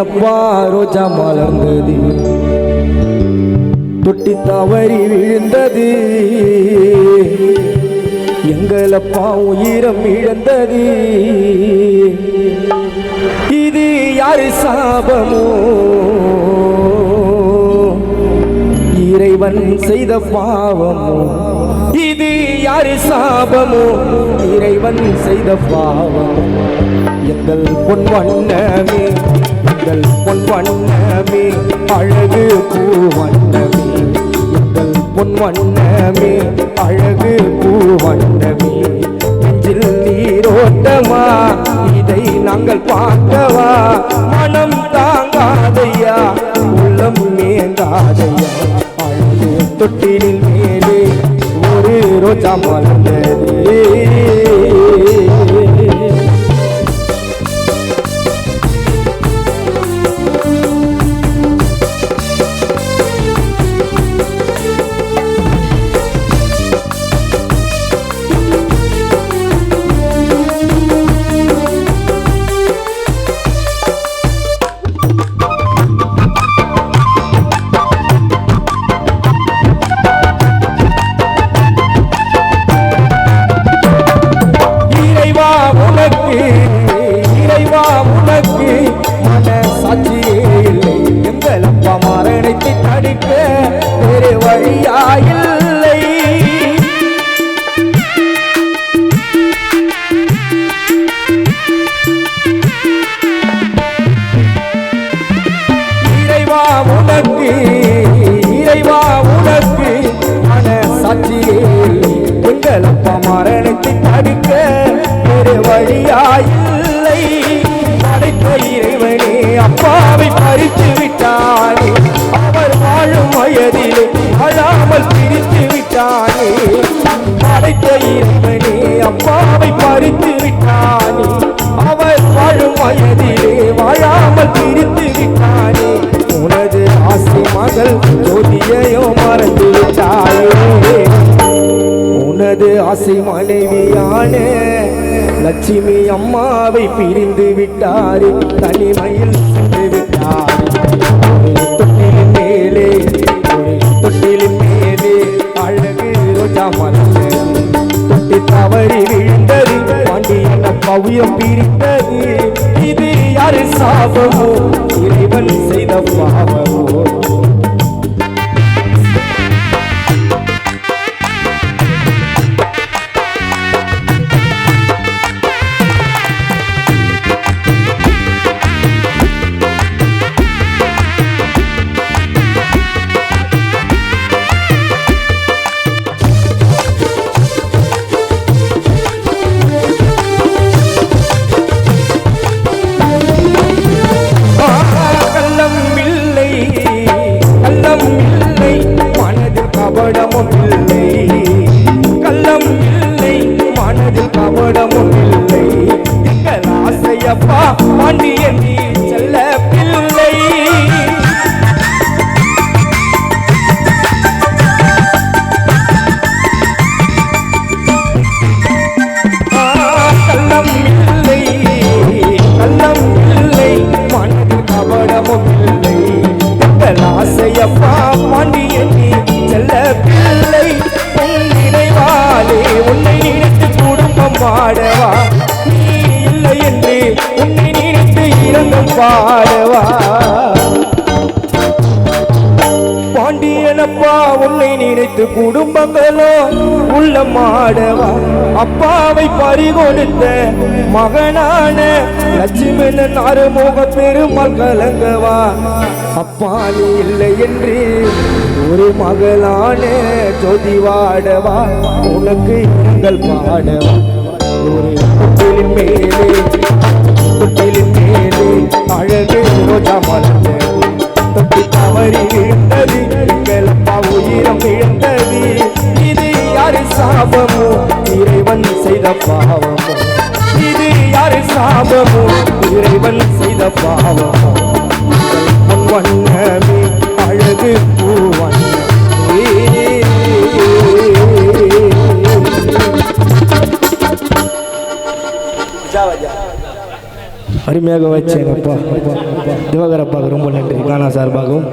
என்னப்பா ரோஜா மலர்ந்தது தொட்டி தவறி விழுந்தது எங்களப்பா உயிரம் இழந்தது இது யாரு சாபமோ இறைவன் செய்த பாவமோ இது யாரு சாபமோ இறைவன் செய்த பாவமோ எங்கள் பொன் வண்ணமே எங்கள் பொன் வண்ணமே அழகு பூ வண்ணமே எங்கள் பொன் வண்ணமே அழகு பூ வண்ணமே நெஞ்சில் நீரோட்டமா இதை நாங்கள் பார்க்கவா மனம் தாங்காதையா உள்ளம் மேங்காதையா அழகு தொட்டிலில் மேலே ஒரு ரோஜா மலர்ந்தது இறைவா உனக்கு மன சாட்சியே இல்லை எங்கள் அப்பா மரணத்தை தடுக்க வேறு வழியாயில்லை இறைவா உனக்கு மன சாட்சியே இல்லை எங்கள் அப்பா மரணத்தை தடுக்க வேறு வழியாயில்லை படைத்த இறைவனே அப்பாவை பறித்து விட்டானே அவர் வாழும் வயதிலே வாழாமல் பிரித்து விட்டானே படைத்த இறைவனே அப்பாவை பறித்து விட்டானே அவர் வாழும் வயதிலே வாழாமல் பிரித்து விட்டானே உனது ஆசை மகள் ஜோதியையோ மறந்து விட்டாயே உனது ஆசை மனைவியான லட்சுமி அம்மாவை பிரிந்து விட்டாரே தனிமையில் சென்று விட்டாரே தொட்டிலின் மேலே அழகு ரோஜா மலர்ந்தது தொட்டி தவறி விழுந்தது பாண்டியன் அப்பா உயிரம் பிரித்தது இது யாரு சாபமோ இறைவன் செய்த பாவமோ பாண்டியன் நீ செல்ல பிள்ளை கள்ளம் இல்லை மனதில் கபடமும் இல்லை எங்கள் ஆசையப்பா பாண்டியன் நீ செல்ல பிள்ளை உன் நினைவாலே உன்னை நினைத்து குடும்பம் பாடவா நீ இல்லை என்று உன்னை நினைத்து இறங்கும் பாடவா பாண்டியனப்பா உன்னை நினைத்து குடும்பங்களோ உள்ள மாடவா அப்பாவை பறிகொடுத்த மகனான லட்சுமணன் அறுமுக பெருமாள் கலங்கவா அப்பா நீ இல்லை என்று ஒரு மகளான ஜோதி வாடவா உனக்கு எங்கள் பாடவா ஒரு தொட்டிலின் மேலே அழகு ரோஜா மலர்ந்தது தொட்டி தவறி விழுந்தது எங்கள் அப்பா உயிரம் இழந்தது இது யாரு சாபமோ இறைவன் செய்த பாவமோ இது யாரு சாபமோ இறைவன் செய்த பாவமோ பொன் வண்ணமே அழகு பூ வண்ணமே அருமையாக வச்சேங்கப்பா. திவாகரப்பாவுக்கு ரொம்ப நன்றி. கானா சார்பாகவும்